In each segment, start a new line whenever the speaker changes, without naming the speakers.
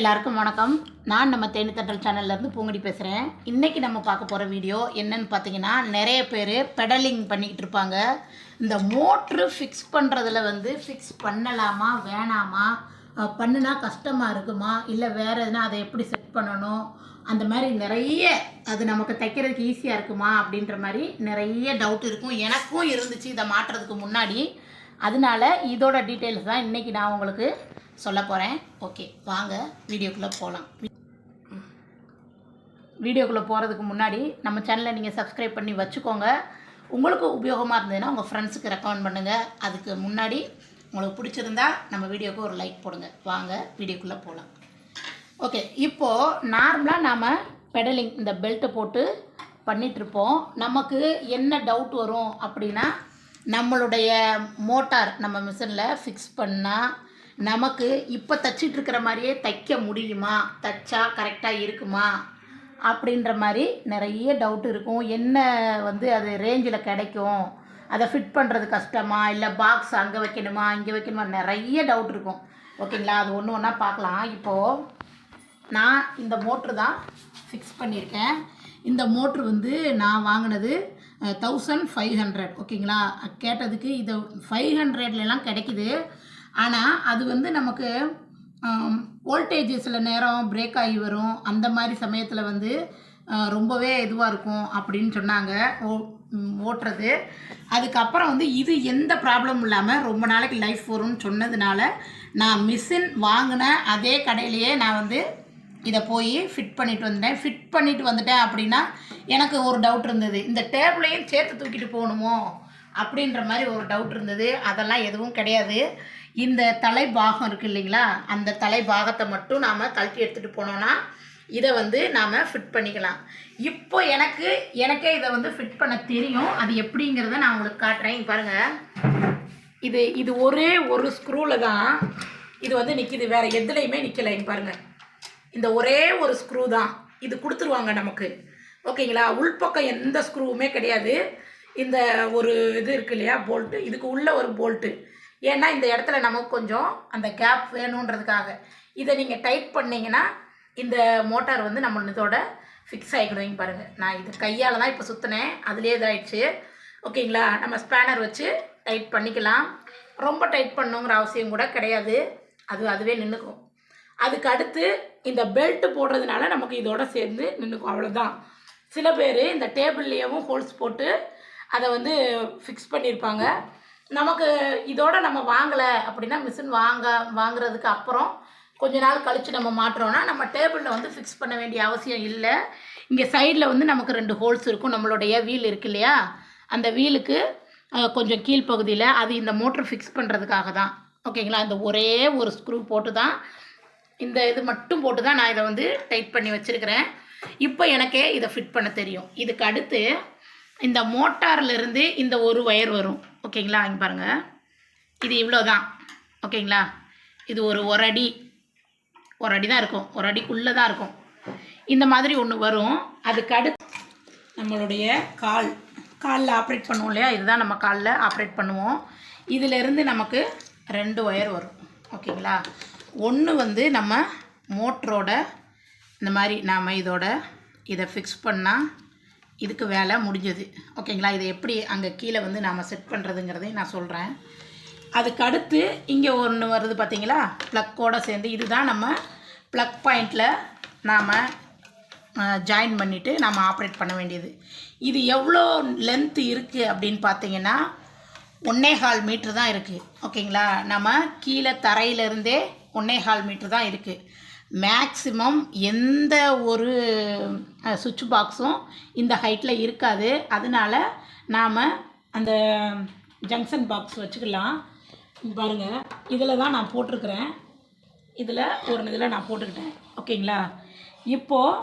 எல்லாருக்கும் வணக்கம். நான் நம்ம தேனி தண்டல் சேனல்லேருந்து பூங்கடி பேசுகிறேன். இன்றைக்கி நம்ம பார்க்க போகிற வீடியோ என்னன்னு பார்த்தீங்கன்னா, நிறைய பேர் பெடலிங் பண்ணிக்கிட்டு இருப்பாங்க. இந்த மோட்ரு ஃபிக்ஸ் பண்ணுறதுல ஃபிக்ஸ் பண்ணலாமா வேணாமா, பண்ணுனா கஷ்டமாக இருக்குமா, இல்லை வேறு எதுனா அதை எப்படி செட் பண்ணணும், அந்த மாதிரி நிறைய அது நமக்கு தைக்கிறதுக்கு ஈஸியாக இருக்குமா அப்படின்ற மாதிரி நிறைய டவுட் இருக்கும். எனக்கும் இருந்துச்சு இதை மாட்டுறதுக்கு முன்னாடி. அதனால இதோட டீட்டெயில்ஸ் தான் இன்றைக்கி நான் உங்களுக்கு சொல்ல போகிறேன். ஓகே, வாங்க வீடியோக்குள்ளே போகலாம். வீடியோக்குள்ளே போகிறதுக்கு முன்னாடி நம்ம சேனலை நீங்கள் சப்ஸ்கிரைப் பண்ணி வச்சுக்கோங்க. உங்களுக்கு உபயோகமாக இருந்ததுன்னா உங்கள் ஃப்ரெண்ட்ஸுக்கு ரெக்கமெண்ட் பண்ணுங்கள். அதுக்கு முன்னாடி உங்களுக்கு பிடிச்சிருந்தா நம்ம வீடியோவுக்கு ஒரு லைக் போடுங்க. வாங்க வீடியோக்குள்ளே போகலாம். ஓகே, இப்போது நார்மலாக நாம் பெடலிங் இந்த பெல்ட்டை போட்டு பண்ணிகிட்ருப்போம். நமக்கு என்ன டவுட் வரும் அப்படின்னா, நம்மளுடைய மோட்டார் நம்ம மிஷினில் ஃபிக்ஸ் பண்ணால் நமக்கு இப்போ தைச்சிட்ருக்கிற மாதிரியே தைக்க முடியுமா, தைச்சா கரெக்டாக இருக்குமா அப்படின்ற மாதிரி நிறைய டவுட் இருக்கும். என்ன அது ரேஞ்சில் கிடைக்கும், அதை ஃபிட் பண்ணுறது கஷ்டமா, இல்லை பாக்ஸ் அங்கே வைக்கணுமா இங்கே வைக்கணுமா, நிறைய டவுட் இருக்கும். ஓகேங்களா, அது ஒன்று ஒன்றா பார்க்கலாம். இப்போது நான் இந்த மோட்ரு தான் ஃபிக்ஸ் பண்ணியிருக்கேன். இந்த மோட்ரு நான் வாங்கினது 1500. ஓகேங்களா, கேட்டதுக்கு இது 500லாம் கிடைக்குது. ஆனால் அது நமக்கு வோல்டேஜ் சில நேரம் பிரேக் ஆகி வரும். அந்த மாதிரி சமயத்தில் ரொம்பவே இதுவாக இருக்கும் அப்படின்னு சொன்னாங்க ஓட்டுறது. அதுக்கப்புறம் இது எந்த ப்ராப்ளமும் இல்லாமல் ரொம்ப நாளைக்கு லைஃப் வரும்னு சொன்னதுனால நான் மிஷின் வாங்கின அதே கடையிலையே நான் இதை போய் ஃபிட் பண்ணிட்டு வந்துட்டேன். அப்படின்னா எனக்கு ஒரு டவுட் இருந்தது, இந்த டேபிளையும் சேர்த்து தூக்கிட்டு போகணுமோ அப்படின்ற மாதிரி ஒரு டவுட் இருந்தது. அதெல்லாம் எதுவும் கிடையாது. இந்த தலை பாகம் இருக்குது இல்லைங்களா, அந்த தலை பாகத்தை மட்டும் நாம் கழட்டி எடுத்துகிட்டு போனோன்னா இதை நாம் ஃபிட் பண்ணிக்கலாம். இப்போ எனக்கே இதை ஃபிட் பண்ண தெரியும். அது எப்படிங்கிறத நான் உங்களுக்கு காட்டுறேன். பாருங்கள், இது ஒரே ஒரு ஸ்க்ரூவில் தான் இது நிற்கிது, வேறு எதுலேயுமே நிற்கலை. பாருங்கள், இந்த ஒரே ஒரு ஸ்க்ரூ தான் இது கொடுத்துருவாங்க நமக்கு. ஓகேங்களா, உள்பக்கம் எந்த ஸ்க்ரூவுமே கிடையாது. இந்த ஒரு இது இருக்குது இல்லையா, போல்ட்டு, இதுக்கு உள்ள ஒரு போல்ட்டு. ஏன்னா இந்த இடத்துல நமக்கு கொஞ்சம் அந்த கேப் வேணுன்றதுக்காக இதை நீங்கள் டைட் பண்ணிங்கன்னா இந்த மோட்டார் நம்ம இதோட ஃபிக்ஸ் ஆகிக்கிடுவீங்க. பாருங்கள், நான் இது கையால் தான் இப்போ சுற்றினேன், அதுலேயே இதாகிடுச்சு. ஓகேங்களா, நம்ம ஸ்பேனர் வச்சு டைட் பண்ணிக்கலாம். ரொம்ப டைட் பண்ணுங்கிற அவசியம் கூட கிடையாது, அதுவே நின்றுக்கும். அதுக்கு அடுத்து இந்த பெல்ட்டு போடுறதுனால நமக்கு இதோட சேர்ந்து நின்றுக்கும், அவ்வளோதான். சில பேர் இந்த டேபிள்லேயும் ஹோல்ஸ் போட்டு அதை ஃபிக்ஸ் பண்ணியிருப்பாங்க. நமக்கு இதோட நம்ம வாங்கலை அப்படின்னா மிஷின் வாங்குறதுக்கு அப்புறம் கொஞ்ச நாள் கழித்து நம்ம மாட்டுறோன்னா நம்ம டேபிளில் ஃபிக்ஸ் பண்ண வேண்டிய அவசியம் இல்லை. இங்கே சைடில் நமக்கு 2 ஹோல்ஸ் இருக்கும். நம்மளுடைய வீல் இருக்கு இல்லையா, அந்த வீலுக்கு கொஞ்சம் கீழ்ப்பகுதியில் அது இந்த மோட்ரு ஃபிக்ஸ் பண்ணுறதுக்காக தான். ஓகேங்களா, இந்த ஒரே ஒரு ஸ்க்ரூ போட்டு தான், இந்த இது மட்டும் போட்டு தான் நான் இதை டைட் பண்ணி வச்சுருக்கிறேன். இப்போ எனக்கே இதை ஃபிட் பண்ண தெரியும். இதுக்கு அடுத்து இந்த மோட்டார்லேருந்து இந்த ஒரு ஒயர் வரும். ஓகேங்களா, இங்கே பாருங்கள், இது இவ்வளோ தான். ஓகேங்களா, இது ஒரு அடி தான் இருக்கும், ஒரு அடிக்குள்ளே தான் இருக்கும். இந்த மாதிரி ஒன்று வரும். அதுக்கு அடுத்து நம்மளுடைய காலில் ஆப்ரேட் பண்ணுவோம் இல்லையா, இதுதான் நம்ம காலில் ஆப்ரேட் பண்ணுவோம். இதிலேருந்து நமக்கு 2 ஒயர் வரும். ஓகேங்களா, ஒன்று நம்ம மோட்டரோட இந்த மாதிரி நாம் இதை ஃபிக்ஸ் பண்ணால் இதுக்கு வேலை முடிஞ்சது. ஓகேங்களா, இதை எப்படி அங்கே கீழே நாம் செட் பண்ணுறதுங்கிறதையும் நான் சொல்கிறேன். அதுக்கு அடுத்து இங்கே ஒன்று வருது பார்த்தீங்களா, ப்ளக்கோடு சேர்ந்து. இதுதான் நம்ம ப்ளக் பாயிண்டில் நாம் ஜாயின் பண்ணிவிட்டு நாம் ஆப்ரேட் பண்ண வேண்டியது. இது எவ்வளோ லென்த்து இருக்குது அப்படின்னு பார்த்தீங்கன்னா 1.25 மீட்ரு தான் இருக்குது. ஓகேங்களா, நம்ம கீழே தரையிலேருந்தே 1.25 மீட்ரு தான் இருக்குது. மேக்ஸிமம் எந்த ஒரு சுவிட்ச் பாக்ஸும் இந்த ஹைட்டில் இருக்காது. அதனால் நாம் அந்த ஜங்ஷன் பாக்ஸ் வச்சுக்கலாம். பாருங்கள், இதில் தான் நான் போட்டிருக்கிறேன், இதில் நான் போட்டுக்கிட்டேன். ஓகேங்களா, இப்போது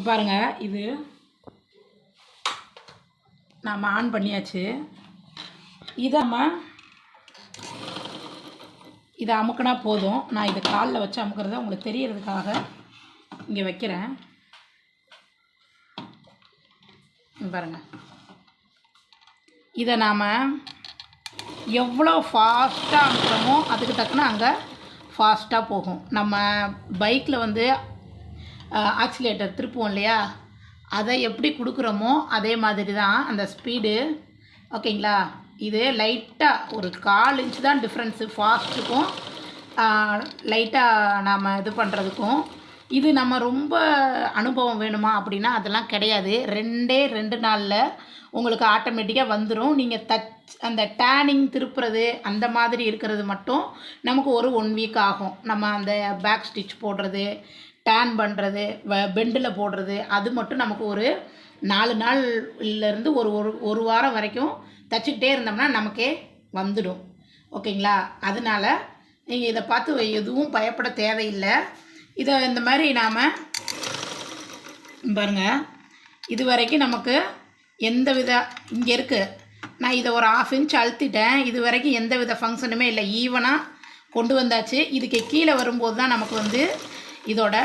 பாருங்கள், இது நாம் ஆன் பண்ணியாச்சு. இதை அமுக்கினா போதும். நான் இதை காலில் வச்சு அமுக்கிறத உங்களுக்கு தெரியறதுக்காக இங்கே வைக்கிறேன். பாருங்கள், இதை நாம் எவ்வளோ ஃபாஸ்ட்டாக அமுக்கிறோமோ அதுக்கு தக்கன அங்கே ஃபாஸ்ட்டாக போகும். நம்ம பைக்கில் வந்து ஆக்சிலேட்டர் திருப்புவோம் இல்லையா, அதை எப்படி கொடுக்குறோமோ அதே மாதிரி தான் அந்த ஸ்பீடு. ஓகேங்களா? இது லைட்டாக ஒரு 1/4 இன்ச் தான் டிஃப்ரென்ஸு ஃபாஸ்ட்டுக்கும் லைட்டாக நாம் இது பண்ணுறதுக்கும். இது நம்ம ரொம்ப அனுபவம் வேணுமா அப்படின்னா அதெல்லாம் கிடையாது. 2 நாளில் உங்களுக்கு ஆட்டோமேட்டிக்காக வந்துடும். நீங்கள் அந்த டேனிங் திருப்புறது அந்த மாதிரி இருக்கிறது மட்டும் நமக்கு ஒரு 1 வீக் ஆகும். நம்ம அந்த பேக் ஸ்டிச் போடுறது, டேன் பண்ணுறது, பெண்டில் போடுறது, அது மட்டும் நமக்கு ஒரு 4 நாள்லேருந்து ஒரு வாரம் வரைக்கும் தைச்சிக்கிட்டே இருந்தோம்னா நமக்கே வந்துடும். ஓகேங்களா? அதனால் நீங்கள் இதை பார்த்து எதுவும் பயப்பட தேவையில்லை. இதை இந்த மாதிரி நாம் பாருங்கள், இது வரைக்கும் நமக்கு எந்த வித இங்கே இருக்குது, நான் இதை ஒரு 1/2 இன்ச் அழுத்திட்டேன். இது வரைக்கும் எந்த வித ஃபங்க்ஷனுமே இல்லை, ஈவனாக கொண்டு வந்தாச்சு. இதுக்கு கீழே வரும்போது தான் நமக்கு வந்து இதோட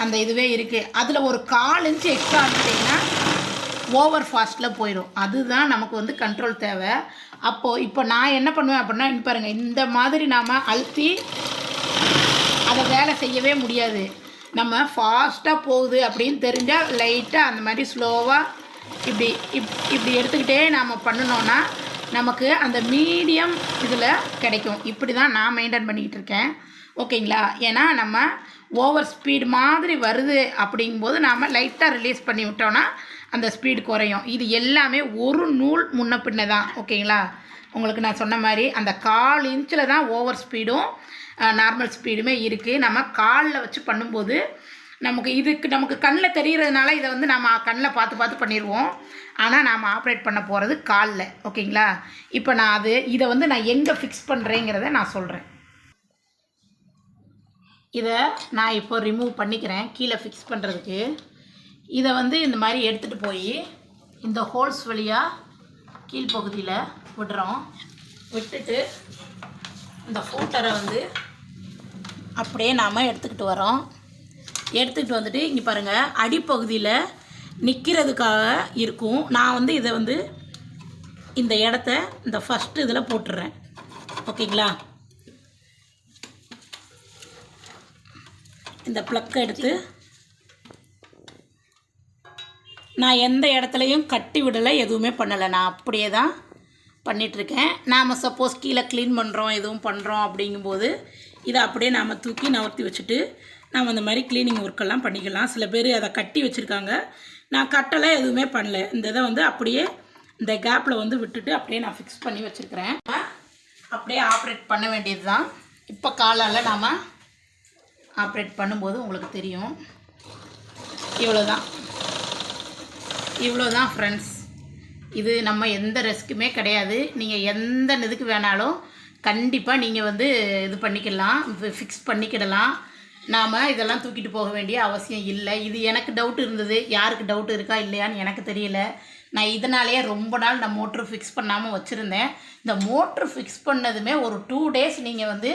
அந்த இதுவே இருக்குது. அதில் ஒரு 1/4 இன்ச் எக்ஸ்ட்ரா அழுத்திட்டிங்கன்னா ஓவர் ஃபாஸ்ட்டில் போயிடும். அதுதான் நமக்கு வந்து கண்ட்ரோல் தேவை. அப்போது இப்போ நான் என்ன பண்ணுவேன் அப்படின்னா, பாருங்கள், இந்த மாதிரி நாம் அழுத்தி அதை வேலை செய்யவே முடியாது. நம்ம ஃபாஸ்ட்டாக போகுது அப்படின்னு தெரிஞ்சால் லைட்டாக அந்த மாதிரி ஸ்லோவாக இப்படி எடுத்துக்கிட்டே நாம் பண்ணினோன்னா நமக்கு அந்த மீடியம் இதில் கிடைக்கும். இப்படி தான் நான் மெயின்டைன் பண்ணிக்கிட்டு இருக்கேன். ஓகேங்களா? ஏன்னா நம்ம ஓவர் ஸ்பீடு மாதிரி வருது அப்படிங்கும்போது நாம் லைட்டாக ரிலீஸ் பண்ணி விட்டோன்னா அந்த ஸ்பீடு குறையும். இது எல்லாமே ஒரு நூல் முன்ன பின்ன தான். ஓகேங்களா? உங்களுக்கு நான் சொன்ன மாதிரி அந்த 1/4 இன்ச்சில் தான் ஓவர் ஸ்பீடும் நார்மல் ஸ்பீடுமே இருக்குது. நம்ம காலில் வச்சு பண்ணும்போது நமக்கு கண்ணில் தெரிகிறதுனால இதை வந்து நம்ம கண்ணில் பார்த்து பண்ணிடுவோம். ஆனால் நாம் ஆப்ரேட் பண்ண போகிறது காலில். ஓகேங்களா? இப்போ நான் இதை வந்து நான் எங்கே ஃபிக்ஸ் பண்ணுறேங்கிறத நான் சொல்கிறேன். இதை நான் இப்போ ரிமூவ் பண்ணிக்கிறேன் கீழே ஃபிக்ஸ் பண்ணுறதுக்கு. இதை வந்து இந்த மாதிரி எடுத்துகிட்டு போய் இந்த ஹோல்ஸ் வழியாக கீழ்ப்பகுதியில் விடுறோம். விட்டுட்டு இந்த ஃபூட்டரை வந்து அப்படியே நாம் எடுத்துக்கிட்டு வரோம். எடுத்துக்கிட்டு வந்துட்டு இங்கே பாருங்கள், அடிப்பகுதியில் நிற்கிறதுக்காக இருக்கும். நான் வந்து இதை வந்து இந்த இடத்த இந்த ஃபஸ்ட்டு இதில் போட்டுடுறேன். ஓகேங்களா? இந்த ப்ளக்கை எடுத்து நான் எந்த இடத்துலையும் கட்டி விடலை, எதுவுமே பண்ணலை. நான் அப்படியே தான் பண்ணிகிட்ருக்கேன். நாம் சப்போஸ் கீழே க்ளீன் பண்ணுறோம், எதுவும் பண்ணுறோம் அப்படிங்கும்போது இதை அப்படியே நாம் தூக்கி நவர்த்தி வச்சுட்டு நாம் இந்த மாதிரி க்ளீனிங் ஒர்க்கெல்லாம் பண்ணிக்கலாம். சில பேர் அதை கட்டி வச்சுருக்காங்க. நான் கட்டலை, எதுவுமே பண்ணல. இந்த இதை வந்து அப்படியே இந்த கேப்பில் வந்து விட்டுட்டு அப்படியே நான் ஃபிக்ஸ் பண்ணி வச்சுருக்கிறேன். அப்படியே ஆப்ரேட் பண்ண வேண்டியது தான். இப்போ காலால் நாம் ஆப்ரேட் பண்ணும்போது உங்களுக்கு தெரியும். இவ்வளோதான் ஃப்ரெண்ட்ஸ். இது நம்ம எந்த ரிஸ்க்குமே கிடையாது. நீங்கள் எந்த இதுக்கு வேணாலும் கண்டிப்பாக நீங்கள் வந்து இது பண்ணிக்கலாம், ஃபிக்ஸ் பண்ணிக்கிடலாம். நாம் இதெல்லாம் தூக்கிட்டு போக வேண்டிய அவசியம் இல்லை. இது எனக்கு டவுட் இருந்தது, யாருக்கு டவுட் இருக்கா இல்லையான்னு எனக்கு தெரியல. நான் இதனாலேயே ரொம்ப நாள் நான் மோட்ரு ஃபிக்ஸ் பண்ணாமல் வச்சுருந்தேன். இந்த மோட்ரு ஃபிக்ஸ் பண்ணதுமே ஒரு 2 days நீங்கள் வந்து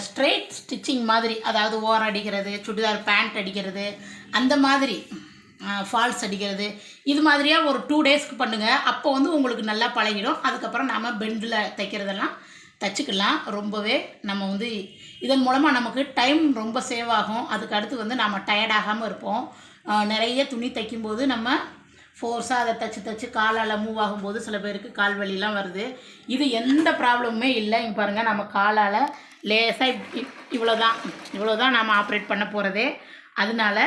ஸ்ட்ரெயிட் ஸ்டிச்சிங் மாதிரி, அதாவது ஓரம் அடிக்கிறது, சுடிதார் பேண்ட் அடிக்கிறது, அந்த மாதிரி ஃபால்ஸ் அடிக்கிறது, இது மாதிரியாக ஒரு 2 daysக்கு பண்ணுங்கள். அப்போ வந்து உங்களுக்கு நல்லா பழகிடும். அதுக்கப்புறம் நாம் பெண்டில் தைக்கிறதெல்லாம் தைச்சிக்கலாம். ரொம்பவே நம்ம வந்து இதன் மூலமாக நமக்கு டைம் ரொம்ப சேவ் ஆகும். அதுக்கு அடுத்து வந்து நம்ம டயர்டாகாமல் இருப்போம். நிறைய துணி தைக்கும்போது நம்ம ஃபோர்ஸாக அதை தைச்சி காலால் மூவ் ஆகும்போது சில பேருக்கு கால் வலிலாம் வருது. இது எந்த ப்ராப்ளமுமே இல்லை. இங்கே பாருங்கள், நம்ம காலால் லேசாக இவ்வளோதான் நாம் ஆப்ரேட் பண்ண போகிறதே. அதனால்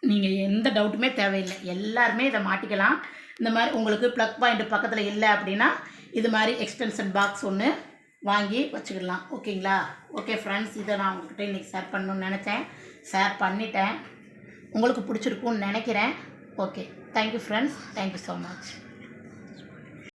நீங்கள் எந்த டவுட்டுமே தேவையில்லை. எல்லாருமே இதை மாட்டிக்கலாம். இந்த மாதிரி உங்களுக்கு ப்ளக் பாயிண்ட் பக்கத்தில் இல்லை அப்படின்னா இது மாதிரி எக்ஸ்டென்ஷன் பாக்ஸ் ஒன்று வாங்கி வச்சுக்கலாம். ஓகேங்களா? ஓகே ஃப்ரெண்ட்ஸ், இதை நான் உங்கள்கிட்ட இன்றைக்கி ஷேர் பண்ணணும்னு நினச்சேன். ஷேர் பண்ணிட்டேன். உங்களுக்கு பிடிச்சிருக்குன்னு நினைக்கிறேன். Okay, thank you friends, thank you so much.